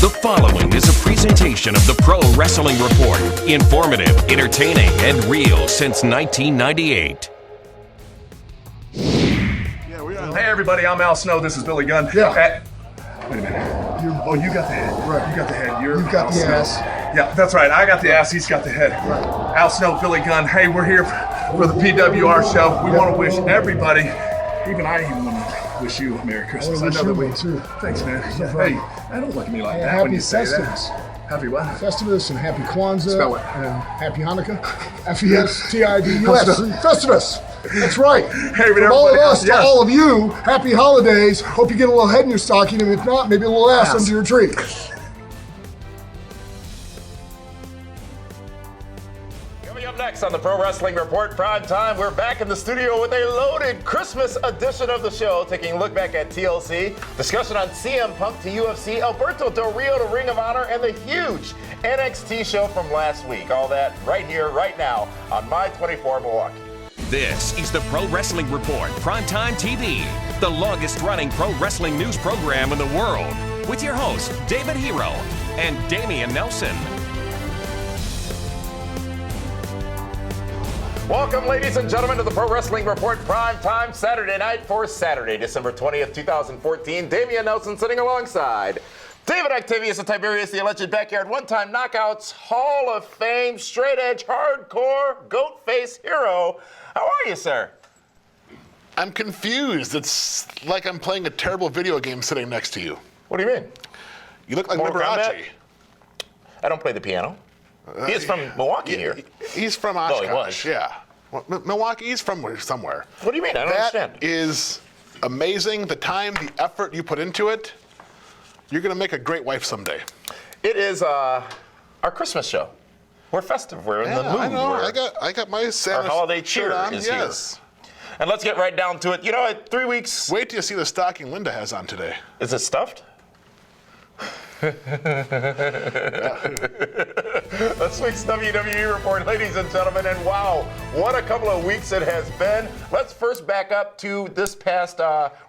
The following is a presentation of the Pro Wrestling Report. Informative, entertaining, and real since 1998. Hey everybody, I'm Al Snow. This is Billy Gunn. Yeah. Wait a minute. You got the head. Right. You got the head. You got the ass. Yeah, that's right. I got the ass. He's got the head. Right. Al Snow, Billy Gunn. Hey, we're here for the PWR show. We want to wish everybody, even I even want to wish you a Merry Christmas. I know that we too. Thanks, man. No Hey, problem. don't look at me like that Happy when you say Festivus. that. Happy what? Festivus and Happy Kwanzaa. Spell it. And Happy Hanukkah. F-E-S-T-I-D-U-S. Festivus. That's right. Hey, From all of us to yes. all of you, happy holidays. Hope you get a little head in your stocking, and if not, maybe a little ass under your tree. Coming up next on the Pro Wrestling Report Prime Time, we're back in the studio with a loaded Christmas edition of the show, taking a look back at TLC, discussion on CM Punk to UFC, Alberto Del Rio to Ring of Honor, and the huge NXT show from last week. All that right here, right now on My 24 Milwaukee. This is the Pro Wrestling Report Primetime TV, the longest-running pro wrestling news program in the world, with your hosts, David Hero and Dameon Nelson. Welcome, ladies and gentlemen, to the Pro Wrestling Report Prime Time Saturday night for Saturday, December 20th, 2014. Dameon Nelson sitting alongside David Octavius and Tiberius, the alleged backyard one-time knockouts, Hall of Fame, straight-edge, hardcore, goat-face hero. How are you, sir? I'm confused. It's like I'm playing a terrible video game sitting next to you. What do you mean? You look like Mortal Liberace. Kombat? I don't play the piano. He is from Milwaukee here. He's from Oh, he Oshkosh, was. yeah. Well, Milwaukee, he's from somewhere. What do you mean? I don't understand. That is amazing. The time, the effort you put into it. You're going to make a great wife someday. It is our Christmas show. We're festive. We're in the mood. I know. I got my Santa Our holiday cheer shirt on. is yes. here. And let's get right down to it. You know, 3 weeks. Wait till you see the stocking Linda has on today. Is it stuffed? This week's WWE report, ladies and gentlemen, and wow, what a couple of weeks it has been. Let's first back up to this past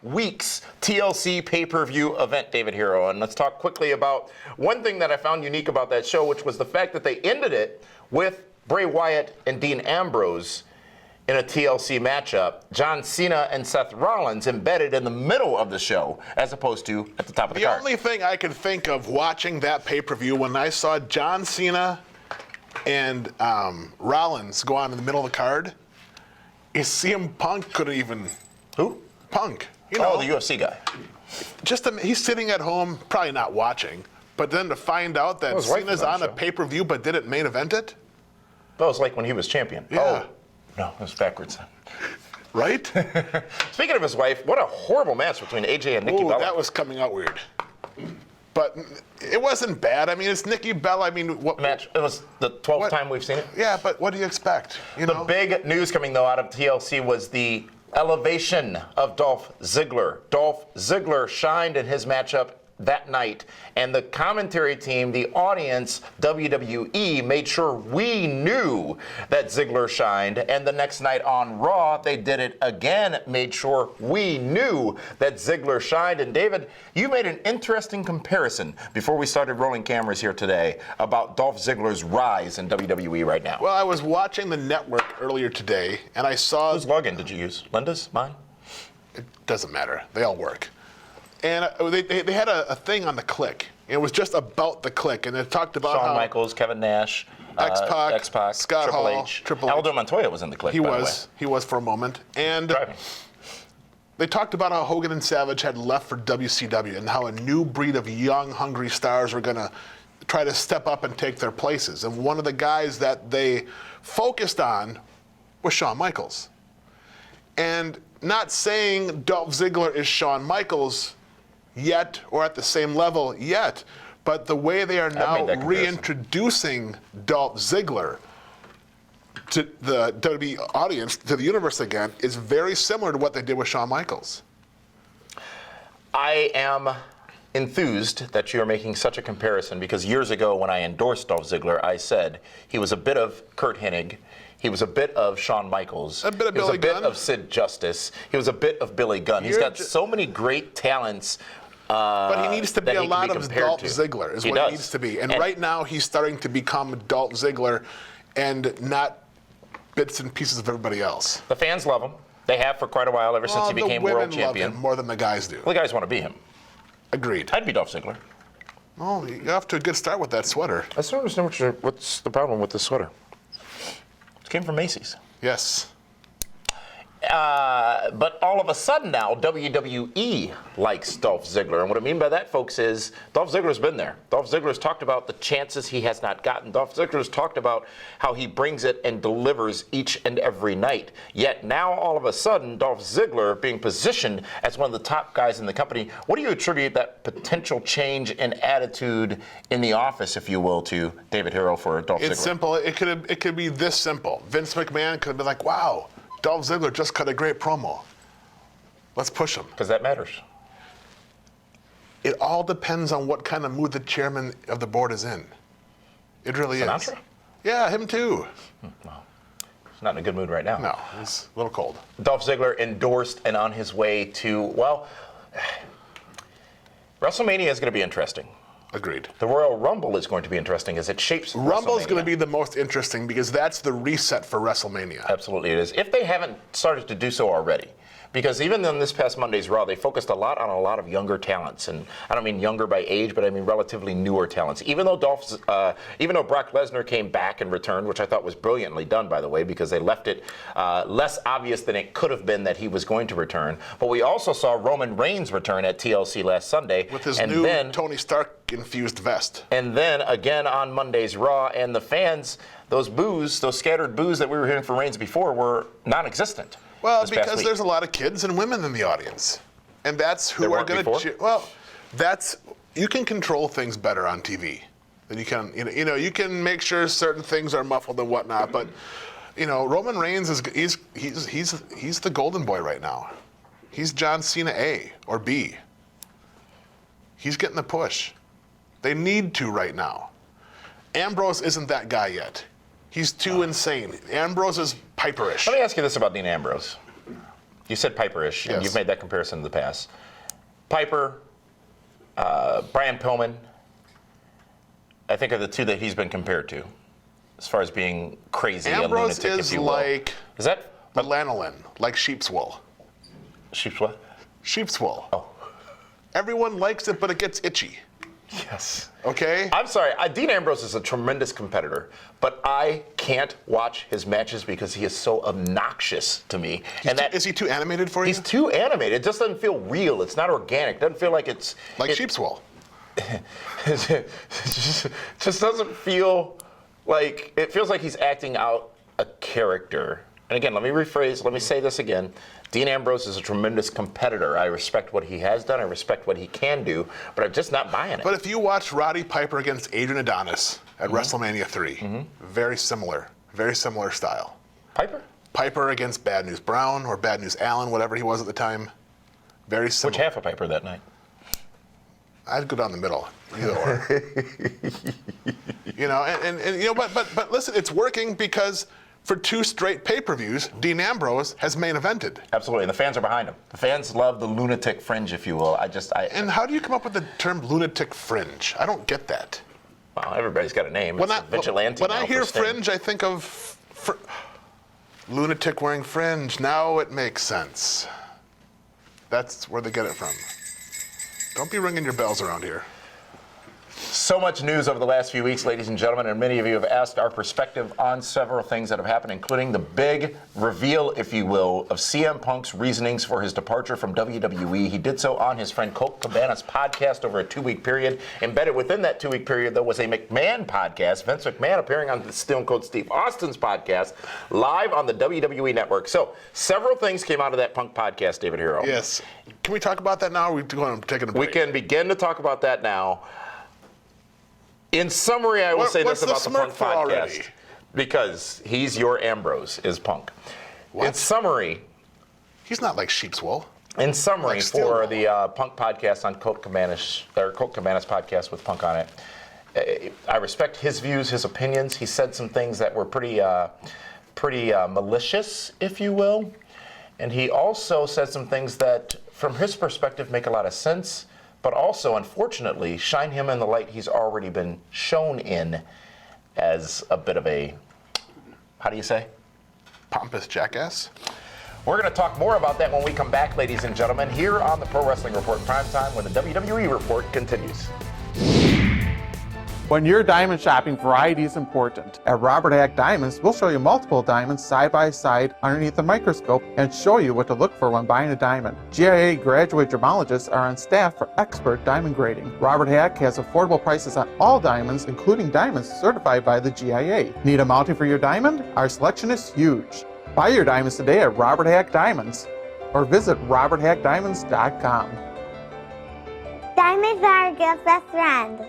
week's TLC pay-per-view event, David Hero, and let's talk quickly about one thing that I found unique about that show, which was the fact that they ended it with Bray Wyatt and Dean Ambrose in a TLC matchup, John Cena and Seth Rollins embedded in the middle of the show, as opposed to at the top of the card. The only thing I could think of watching that pay-per-view when I saw John Cena and Rollins go on in the middle of the card is CM Punk couldn't even... Who? Punk. You know, the UFC guy. He's sitting at home, probably not watching, but then to find out that Cena's on a pay-per-view but didn't main event it? That was like when he was champion. Yeah. Oh. No, it was backwards. Right? Speaking of his wife, what a horrible match between AJ and Nikki Bella. That was coming out weird. But it wasn't bad. I mean, it's Nikki Bella. I mean, what match? It was the 12th time we've seen it. Yeah, but what do you expect? The big news coming though out of TLC was the elevation of Dolph Ziggler. Dolph Ziggler shined in his matchup that night, and the commentary team, the audience, WWE, made sure we knew that Ziggler shined, and the next night on Raw, they did it again, made sure we knew that Ziggler shined. And David, you made an interesting comparison before we started rolling cameras here today about Dolph Ziggler's rise in WWE right now. Well, I was watching the network earlier today, and I saw... Whose login did you use? Linda's? Mine? It doesn't matter. They all work. And they had a thing on the Click. It was just about the Click, and it talked about Shawn Michaels, Kevin Nash, X-Pac, Scott Triple Hall, H. Triple H. Aldo Montoya was in the Click. He was for a moment, and they talked about how Hogan and Savage had left for WCW, and how a new breed of young, hungry stars were going to try to step up and take their places. And one of the guys that they focused on was Shawn Michaels. And not saying Dolph Ziggler is Shawn Michaels yet, or at the same level yet, but the way they are now reintroducing Dolph Ziggler to the WWE audience, to the universe again, is very similar to what they did with Shawn Michaels. I am enthused that you are making such a comparison, because years ago when I endorsed Dolph Ziggler, I said he was a bit of Kurt Hennig, he was a bit of Shawn Michaels, a bit of he was Billy a bit Gunn. of Sid Justice, he was a bit of Billy Gunn. He's got so many great talents But he needs to be that a he can lot be of compared Dolph to. Ziggler is He what does. he needs to be. And right now he's starting to become Dolph Ziggler and not bits and pieces of everybody else. The fans love him. They have for quite a while, ever since he became the world women love champion. him more than the guys do. Well, the guys want to be him. Agreed. I'd be Dolph Ziggler. Oh, you're off to a good start with that sweater. I still don't understand what's the problem with this sweater. It came from Macy's. Yes. But all of a sudden now, WWE likes Dolph Ziggler. And what I mean by that, folks, is Dolph Ziggler's been there. Dolph Ziggler's talked about the chances he has not gotten. Dolph Ziggler's talked about how he brings it and delivers each and every night. Yet now, all of a sudden, Dolph Ziggler being positioned as one of the top guys in the company. What do you attribute that potential change in attitude in the office, if you will, to David Hero for Dolph Ziggler? It's simple. It could be this simple. Vince McMahon could have been like, wow, Dolph Ziggler just cut a great promo. Let's push him. Because that matters. It all depends on what kind of mood the chairman of the board is in. It really Sinatra? is. Yeah, him too. Well, he's not in a good mood right now. No, he's a little cold. Dolph Ziggler endorsed and on his way to, well, WrestleMania is going to be interesting. Agreed. The Royal Rumble is going to be interesting as it shapes Rumble's going to WrestleMania. be the most interesting because that's the reset for WrestleMania. Absolutely it is. If they haven't started to do so already. Because even on this past Monday's Raw, they focused a lot on a lot of younger talents, and I don't mean younger by age, but I mean relatively newer talents. Even though Brock Lesnar came back and returned, which I thought was brilliantly done, by the way, because they left it less obvious than it could have been that he was going to return. But we also saw Roman Reigns return at TLC last Sunday, With his and new then, Tony Stark infused vest. and then again on Monday's Raw, and the fans, those scattered boos that we were hearing from Reigns before, were non-existent. Well, this past because week. there's a lot of kids and women in the audience, and that's who There are weren't going before? to. Well, you can control things better on TV than you can. You can make sure certain things are muffled and whatnot. But Roman Reigns he's the golden boy right now. He's John Cena A or B. He's getting the push. They need to right now. Ambrose isn't that guy yet. He's too insane. Ambrose is Piper-ish. Let me ask you this about Dean Ambrose. You said Piper-ish, and Yes. you've made that comparison in the past. Piper, Brian Pillman, I think are the two that he's been compared to, as far as being crazy, Ambrose a lunatic, is if you will. like Is that lanolin, like sheep's wool. sheep's what? Sheep's wool. Oh. Everyone likes it, but it gets itchy. Yes. Okay? I'm sorry, Dean Ambrose is a tremendous competitor, but I can't watch his matches because he is so obnoxious to me. Is he too animated for you? He's too animated. It just doesn't feel real. It's not organic. It doesn't feel like it's Like sheep's wool. It just doesn't feel like, it feels like he's acting out a character. And again, let me say this again. Dean Ambrose is a tremendous competitor. I respect what he has done. I respect what he can do, but I'm just not buying it. But if you watch Roddy Piper against Adrian Adonis at WrestleMania 3, very similar style. Piper? Piper against Bad News Brown or Bad News Allen, whatever he was at the time. Very similar. Which half of Piper that night? I'd go down the middle, either or. But listen, it's working because for 2 straight pay-per-views, Dean Ambrose has main evented. Absolutely, and the fans are behind him. The fans love the lunatic fringe, if you will. And how do you come up with the term lunatic fringe? I don't get that. Well, everybody's got a name. It's a vigilante. When now I for hear Sting. fringe, I think of lunatic wearing fringe. Now it makes sense. That's where they get it from. Don't be ringing your bells around here. So much news over the last few weeks, ladies and gentlemen, and many of you have asked our perspective on several things that have happened, including the big reveal, if you will, of CM Punk's reasonings for his departure from WWE. He did so on his friend Colt Cabana's podcast over a 2-week period. Embedded within that 2-week period, though, was a McMahon podcast, Vince McMahon appearing on Stone Cold Steve Austin's podcast, live on the WWE Network. So, several things came out of that Punk podcast, David Hero. Yes. Can we talk about that now, or are we going to take a break? We can begin to talk about that now. In summary, I will say this about the Punk podcast. Already? Because he's your Ambrose, is Punk. What? In summary, He's not like sheep's wool. for Stillwell. the Punk podcast on Colt Cabana's podcast with Punk on it, I respect his views, his opinions. He said some things that were pretty malicious, if you will. And he also said some things that, from his perspective, make a lot of sense, but also, unfortunately, shine him in the light he's already been shown in as a bit of a, how do you say? Pompous jackass. We're going to talk more about that when we come back, ladies and gentlemen, here on the Pro Wrestling Report Primetime, when the WWE Report continues. When you're diamond shopping, variety is important. At Robert Hack Diamonds, we'll show you multiple diamonds side by side underneath a microscope and show you what to look for when buying a diamond. GIA graduate gemologists are on staff for expert diamond grading. Robert Hack has affordable prices on all diamonds, including diamonds certified by the GIA. Need a mounting for your diamond? Our selection is huge. Buy your diamonds today at Robert Hack Diamonds or visit roberthackdiamonds.com. Diamonds are a girl's best friend.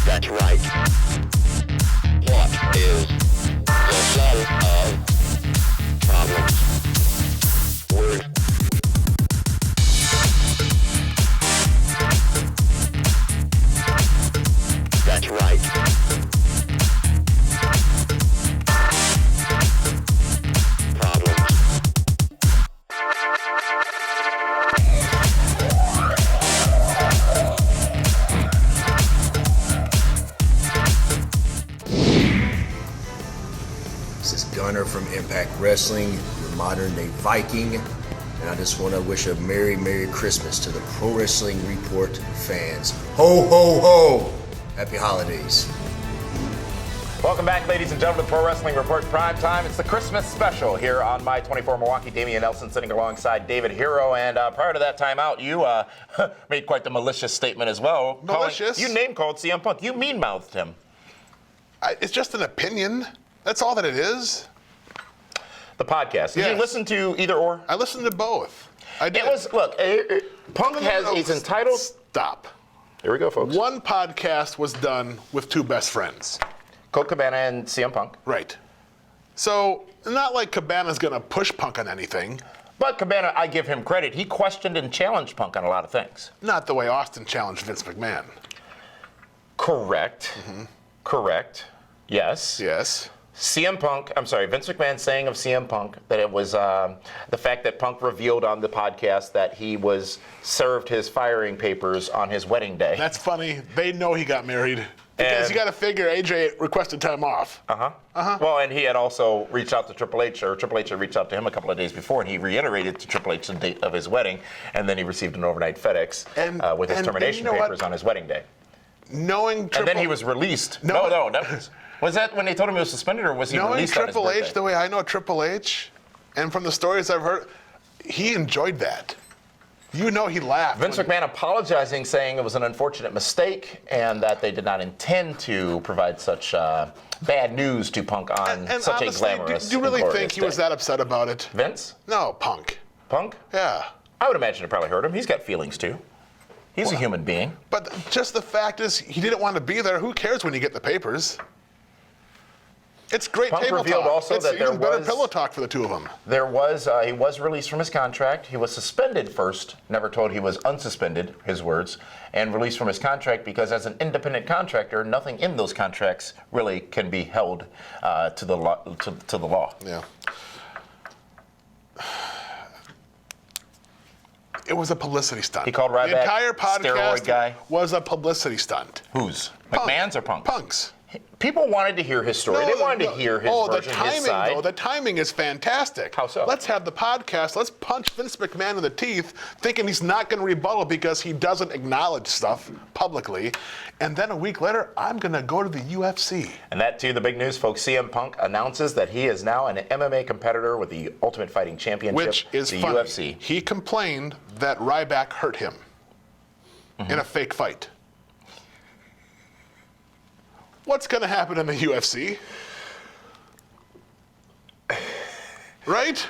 That's right. What is the sum of problems? Word. That's right. Problems. This is Gunner from Impact Wrestling, your modern-day Viking, and I just want to wish a Merry, Merry Christmas to the Pro Wrestling Report fans. Ho, ho, ho! Happy holidays. Welcome back, ladies and gentlemen, to Pro Wrestling Report Primetime. It's the Christmas special here on My 24 Milwaukee. Dameon Nelson sitting alongside David Hero. And prior to that timeout, you made quite the malicious statement as well. Malicious? You name-called CM Punk. You mean-mouthed him. It's just an opinion. That's all that it is. The podcast. Did Yes. you listen to either or? I listened to both. I did. It was, look, Punk is entitled. Stop. Here we go, folks. One podcast was done with two best friends. Colt Cabana and CM Punk. Right. So, not like Cabana's going to push Punk on anything. But Cabana, I give him credit. He questioned and challenged Punk on a lot of things. Not the way Austin challenged Vince McMahon. Correct. Mm-hmm. Correct. Yes. Yes. Vince McMahon saying of CM Punk that it was the fact that Punk revealed on the podcast that he was served his firing papers on his wedding day. That's funny. They know he got married. Because you got to figure AJ requested time off. Well, and he had also reached out to Triple H, or Triple H had reached out to him a couple of days before, and he reiterated to Triple H the date of his wedding, and then he received an overnight FedEx with his termination papers on his wedding day. Knowing Triple And then he was released. No, that was that when they told him he was suspended, or was he released on his birthday? Knowing Triple H the way I know Triple H, and from the stories I've heard, he enjoyed that. You know he laughed. Vince McMahon apologizing, saying it was an unfortunate mistake and that they did not intend to provide such bad news to Punk on and such honestly, a glamorous do you really think he day. was that upset about it? Vince? No, Punk. Punk? Yeah. I would imagine it probably hurt him. He's got feelings too. He's a human being. But just the fact is, he didn't want to be there. Who cares when you get the papers? It's great Punk table revealed talk. also It's that there even better was pillow talk for the two of them. There was he was released from his contract. He was suspended first, never told he was unsuspended, his words, and released from his contract because as an independent contractor, nothing in those contracts really can be held to the law. To the law. Yeah. It was a publicity stunt. He called the Ryback entire podcast steroid guy. Was a publicity stunt. Punk. McMahon's or Punk? Punk's. People wanted to hear his story. They wanted to hear his version, the timing, his side. though, the timing is fantastic. How so? Let's have the podcast. Let's punch Vince McMahon in the teeth, thinking he's not going to rebuttal because he doesn't acknowledge stuff publicly. And then a week later, I'm going to go to the UFC. And that, too, the big news, folks. CM Punk announces that he is now an MMA competitor with the Ultimate Fighting Championship, Which is the funny. UFC. He complained that Ryback hurt him in a fake fight. What's going to happen in the UFC? Right?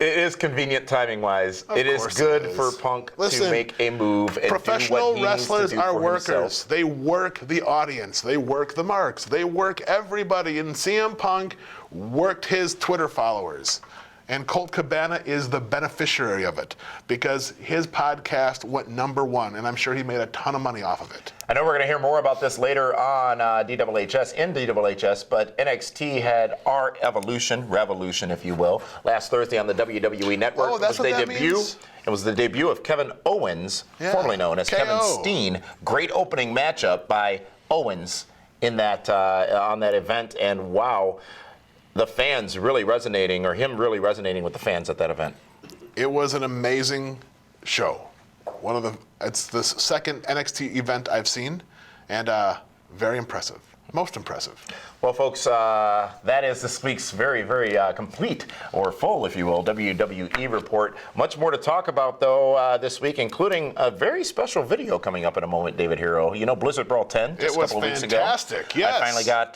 It is convenient timing-wise. It is course good it is. for Punk Listen, to make a move and professional do what he needs to wrestlers do are for workers. himself. They work the audience. They work the marks. They work everybody. And CM Punk worked his Twitter followers. And Colt Cabana is the beneficiary of it because his podcast went #1, and I'm sure he made a ton of money off of it. I know we're going to hear more about this later on DWHS, but NXT had our revolution, if you will, last Thursday on the WWE Network. Oh, that's what that means? It was the debut of Kevin Owens, formerly known as KO. Kevin Steen. Great opening matchup by Owens in that on that event, and wow. The fans really resonating, or him really resonating with the fans at that event. It was an amazing show. It's the second NXT event I've seen, and very impressive. Most impressive. Well, folks, that is this week's very, very complete, or full, if you will, WWE report. Much more to talk about, though, this week, including a very special video coming up in a moment, David Hero. You know, Blizzard Brawl 10, just a couple of weeks ago. It was fantastic, yes.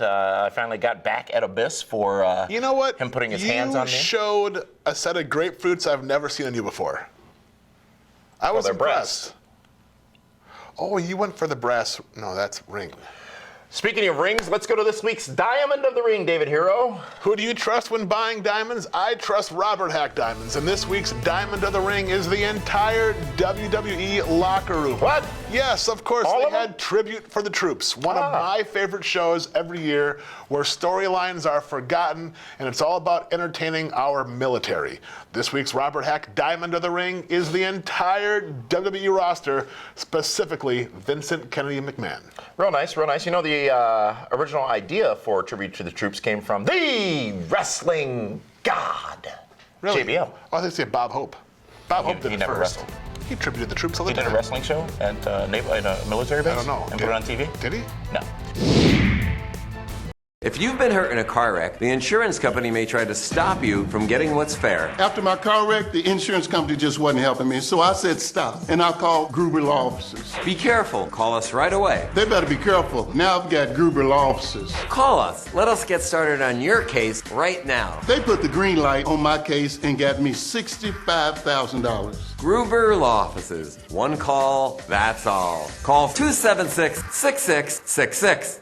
I finally got back at Abyss for you know what? him putting his hands on me. You showed a set of grapefruits I've never seen on you before. I was they're impressed. Oh, you went for the brass. No, that's ring. Speaking of rings, let's go to this week's Diamond of the Ring, David Hero. Who do you trust when buying diamonds? I trust Robert Hack Diamonds, and this week's Diamond of the Ring is the entire WWE locker room. What? Yes, of course. All they of them? had Tribute for the Troops, one of my favorite shows every year, where storylines are forgotten, and it's all about entertaining our military. This week's Robert Hack Diamond of the Ring is the entire WWE roster, specifically Vincent Kennedy McMahon. Real nice, real nice. You know, the original idea for Tribute to the Troops came from the wrestling god, Really? JBL. Oh, I think it's Bob Hope. Bob Hope did he it never first. wrestled. He tributed the troops all the He time. did a wrestling show at in a military base? I don't know. And put it on TV? Did he? No. If you've been hurt in a car wreck, the insurance company may try to stop you from getting what's fair. After my car wreck, the insurance company just wasn't helping me, so I said stop, and I called Gruber Law Offices. Be careful. Call us right away. They better be careful. Now I've got Gruber Law Offices. Call us. Let us get started on your case right now. They put the green light on my case and got me $65,000. Gruber Law Offices. One call, that's all. Call 276-6666.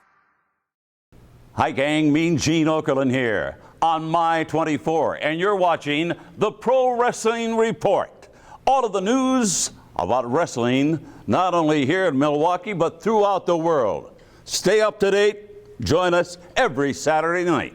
Hi gang, Mean Gene Okerlund here on My 24, and you're watching the Pro Wrestling Report. All of the news about wrestling, not only here in Milwaukee, but throughout the world. Stay up to date. Join us every Saturday night.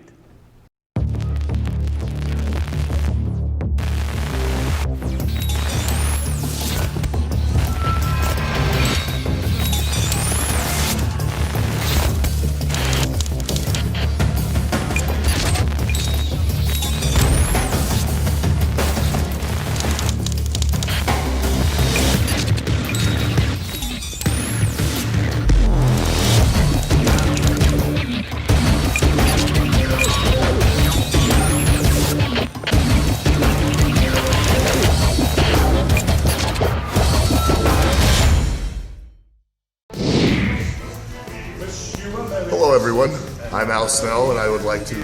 Hello, everyone. I'm Al Snell, and I would like to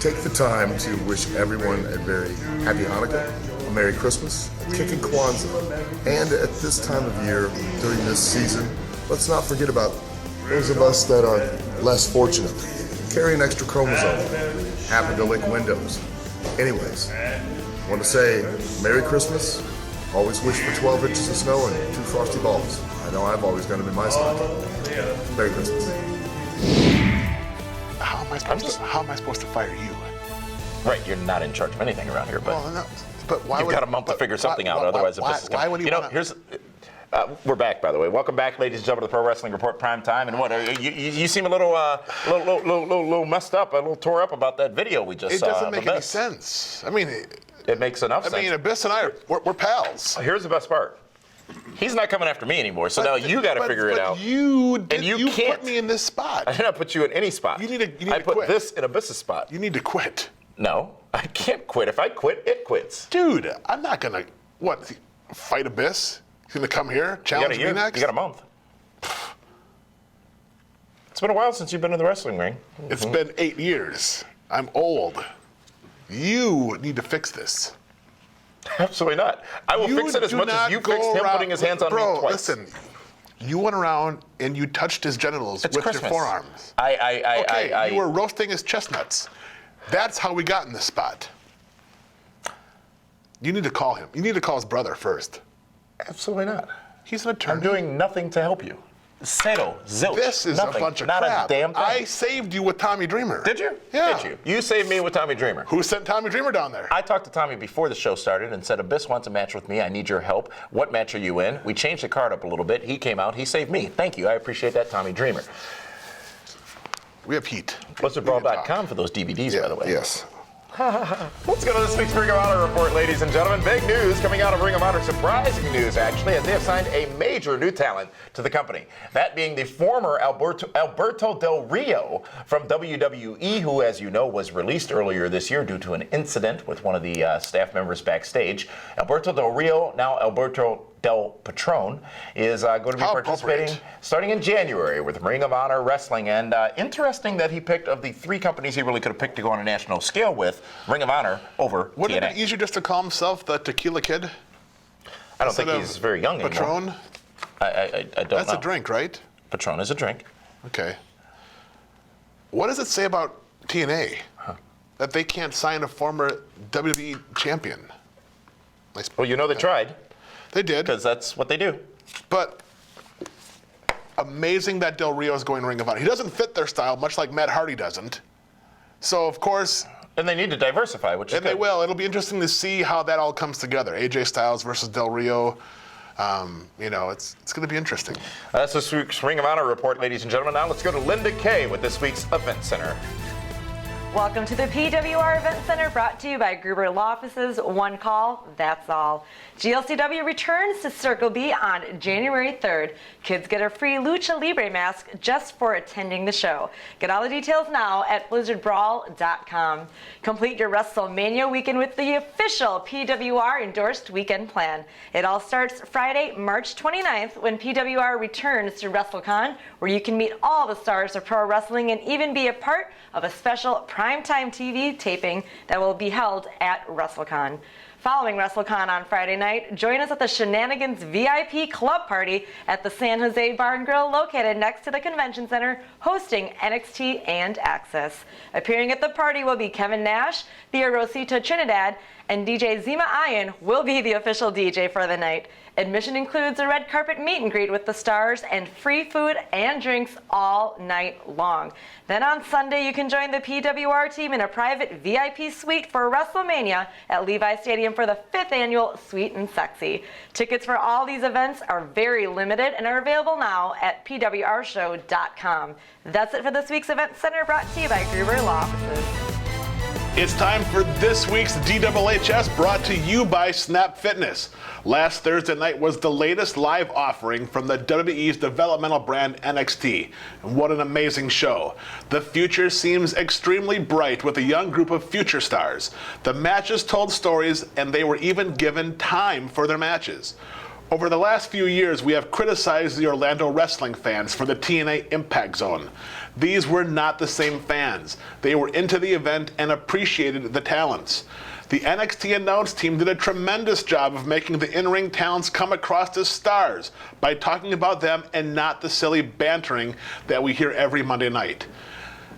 take the time to wish everyone a very happy Hanukkah, a Merry Christmas, a Kicking Kwanzaa, and at this time of year, during this season, let's not forget about those of us that are less fortunate, carry an extra chromosome, happen to lick windows. Anyways, I want to say Merry Christmas. Always wish for 12 inches of snow and 2 frosty balls. I know I've always got them in my stocking. Merry Christmas. How am I supposed to fire you? Right, you're not in charge of anything around here, but, Well, no, but why you've would, got a month to figure something out. Otherwise, the business is why would he wanna- here's. We're back, by the way. Welcome back, ladies and gentlemen, to the Pro Wrestling Report Prime Time. And what? You seem a little messed up, a little tore up about that video we just It saw. doesn't make any Abyss. sense. I mean, It makes enough sense. Abyss and I we're pals. Here's the best part. He's not coming after me anymore, so now you got to figure it out. You can't put me in this spot. I did not put you in any spot. You need to I put quit. this in Abyss's spot. You need to quit. No, I can't quit. If I quit, it quits. Dude, I'm not gonna fight Abyss. He's gonna come here, challenge me next. You got a month. It's been a while since you've been in the wrestling ring. It's been 8 years. I'm old. You need to fix this. Absolutely not. I will fix it as much as you fixed him putting his hands on me twice. Listen, you went around and you touched his genitals with Christmas. your forearms. I you were roasting his chestnuts. That's how we got in this spot. You need to call him. You need to call his brother first. Absolutely not. He's an attorney. I'm doing nothing to help you. Zero, zilch. This is nothing. a bunch of not crap. a damn thing. I saved you with Tommy Dreamer. Did you? Yeah. Did you? You saved me with Tommy Dreamer. Who sent Tommy Dreamer down there? I talked to Tommy before the show started and said, Abyss wants a match with me. I need your help. What match are you in? We changed the card up a little bit. He came out. He saved me. Thank you. I appreciate that, Tommy Dreamer. We have heat. BlizzardBrawl.com for those DVDs, by the way. Yes. Let's go to this week's Ring of Honor report, ladies and gentlemen. Big news coming out of Ring of Honor, surprising news actually, as they have signed a major new talent to the company. That being the former Alberto Del Rio from WWE, who, as you know, was released earlier this year due to an incident with one of the staff members backstage. Alberto Del Rio, now Alberto Del Patron, is going to be participating starting in January with Ring of Honor Wrestling. And interesting that he picked, of the three companies he really could have picked to go on a national scale with, Ring of Honor over Wouldn't TNA. it be easier just to call himself the Tequila Kid? I don't think he's very young anymore. Patron? I don't know. That's a drink, right? Patron is a drink. Okay. What does it say about TNA? That they can't sign a former WWE champion? Well, you know they tried. They did. Because that's what they do. But amazing that Del Rio is going Ring of Honor. He doesn't fit their style, much like Matt Hardy doesn't. So, of course... And they need to diversify, which is good. And they will. It'll be interesting to see how that all comes together. AJ Styles versus Del Rio. You know, it's going to be interesting. That's this week's Ring of Honor report, ladies and gentlemen. Now let's go to Linda Kay with this week's Event Center. Welcome to the PWR Event Center, brought to you by Gruber Law Offices. One call, that's all. GLCW returns to Circle B on January 3rd. Kids get a free Lucha Libre mask just for attending the show. Get all the details now at BlizzardBrawl.com. Complete your WrestleMania weekend with the official PWR endorsed weekend plan. It all starts Friday, March 29th, when PWR returns to WrestleCon, where you can meet all the stars of pro wrestling and even be a part of a special PrimeTime TV taping that will be held at WrestleCon. Following WrestleCon on Friday night, join us at the Shenanigans VIP Club Party at the San Jose Bar and Grill, located next to the Convention Center, hosting NXT and Access. Appearing at the party will be Kevin Nash, Thea Rosita Trinidad, and DJ Zima Iron will be the official DJ for the night. Admission includes a red carpet meet and greet with the stars and free food and drinks all night long. Then on Sunday, you can join the PWR team in a private VIP suite for WrestleMania at Levi Stadium for the 5th annual Sweet and Sexy. Tickets for all these events are very limited and are available now at PWRshow.com. That's it for this week's Event Center, brought to you by Gruber Law Offices. It's time for this week's DWHS, brought to you by Snap Fitness. Last Thursday night was the latest live offering from the WWE's developmental brand NXT. And what an amazing show. The future seems extremely bright with a young group of future stars. The matches told stories, and they were even given time for their matches. Over the last few years, we have criticized the Orlando wrestling fans for the TNA Impact Zone. These were not the same fans. They were into the event and appreciated the talents. The NXT announce team did a tremendous job of making the in-ring talents come across as stars by talking about them and not the silly bantering that we hear every Monday night.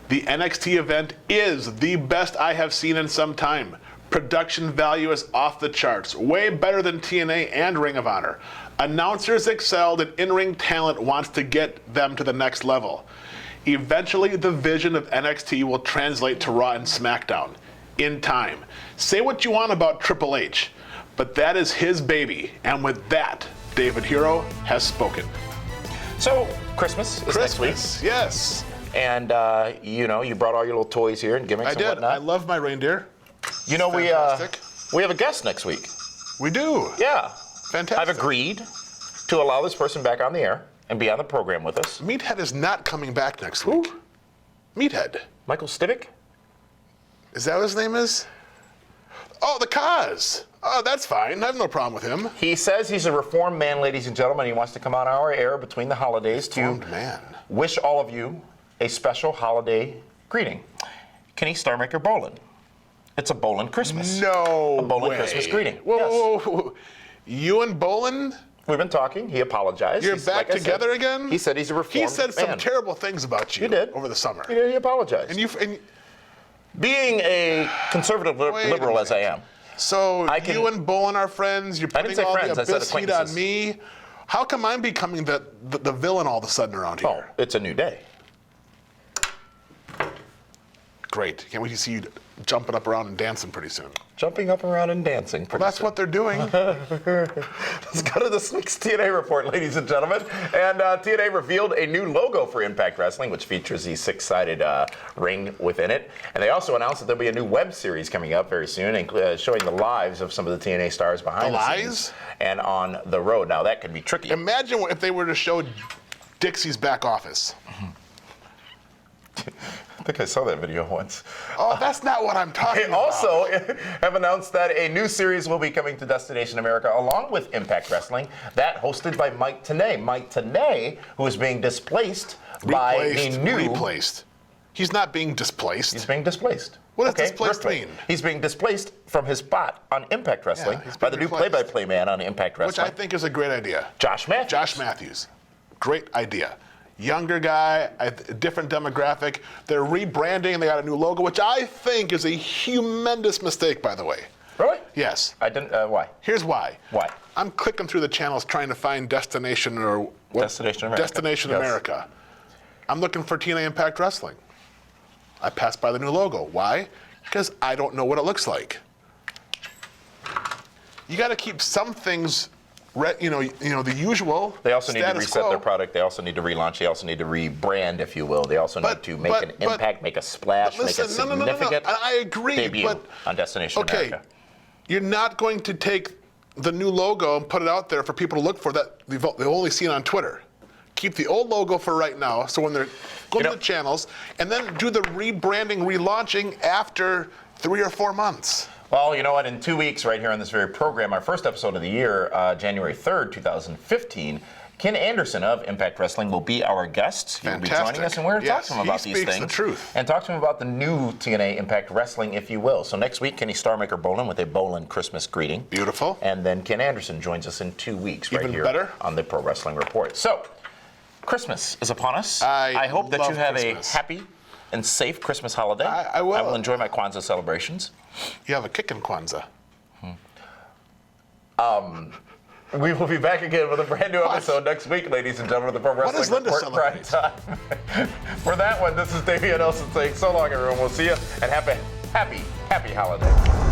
The NXT event is the best I have seen in some time. Production value is off the charts, way better than TNA and Ring of Honor. Announcers excelled and in-ring talent wants to get them to the next level. Eventually, the vision of NXT will translate to Raw and SmackDown. In time. Say what you want about Triple H, but that is his baby. And with that, David Hero has spoken. So, Christmas is next week. Yes. And, you know, you brought all your little toys here and gimmicks I and did. whatnot. I love my reindeer. You know, we have a guest next week. We do? Yeah. Fantastic. I've agreed to allow this person back on the air and be on the program with us. Meathead is not coming back next week. Who? Meathead. Michael Stivic? Is that what his name is? Oh, the Kaz. Oh, that's fine. I have no problem with him. He says he's a reformed man, ladies and gentlemen. He wants to come on our air between the holidays to wish all of you a special holiday greeting. Kenny Starmaker Bolin It's a Bolin Christmas. No A Bolin way. Christmas greeting. Whoa. You and Bolin? We've been talking. He apologized. You're back together again? He said he's a reformed He said some man. terrible things about you over the summer. He apologized. And being a conservative liberal as I am. So you and Bolin are friends. You're putting all the abyss heat on me. How come I'm becoming the villain all of a sudden around here? Oh, it's a new day. Great. Can't wait to see you jumping up around and dancing pretty soon. Jumping up around and dancing. Well, that's what they're doing. Let's go to this week's TNA report, ladies and gentlemen. And TNA revealed a new logo for Impact Wrestling, which features the 6-sided ring within it. And they also announced that there'll be a new web series coming up very soon, showing the lives of some of the TNA stars behind the scenes and on the road. Now, that could be tricky. Imagine if they were to show Dixie's back office. I think I saw that video once. Oh, that's not what I'm talking about. They also have announced that a new series will be coming to Destination America along with Impact Wrestling, that hosted by Mike Tenay. Mike Tenay, who is being displaced by the new... Replaced. He's not being displaced. He's being displaced. What does displaced mean? He's being displaced from his spot on Impact Wrestling by the new play-by-play man on Impact Wrestling. Which I think is a great idea. Josh Matthews. Josh Matthews. Great idea. Younger guy, a different demographic. They're rebranding. They got a new logo, which I think is a humongous mistake, by the way. Really? Yes. I didn't. Why? Here's why. Why? I'm clicking through the channels trying to find Destination America. I'm looking for TNA Impact Wrestling. I passed by the new logo. Why? Because I don't know what it looks like. You got to keep some things. The usual. They also need to status reset quo. their product. They also need to relaunch. They also need to rebrand, if you will. They also need to make an impact, make a splash, make a significant I agree, debut but on Destination America. You're not going to take the new logo and put it out there for people to look for that they've only seen on Twitter. Keep the old logo for right now, so when they're going to the channels, and then do the rebranding, relaunching after 3 or 4 months. Well, you know what? In 2 weeks, right here on this very program, our first episode of the year, January 3rd, 2015, Ken Anderson of Impact Wrestling will be our guest. He will be joining us, and we're going to talk to him about these things. The truth. And talk to him about the new TNA Impact Wrestling, if you will. So next week, Kenny Starmaker Bolin with a Bolin Christmas greeting. Beautiful. And then Ken Anderson joins us in 2 weeks right here better. on the Pro Wrestling Report. So, Christmas is upon us. I hope that you have Christmas. a happy and safe Christmas holiday. I will. I will enjoy my Kwanzaa celebrations. You have a kick in Kwanzaa. We will be back again with a brand new episode next week, ladies and gentlemen, of the Pro Wrestling Report Prime Time. For that one, this is Dameon Nelson saying so long, everyone. We'll see you, and happy holiday.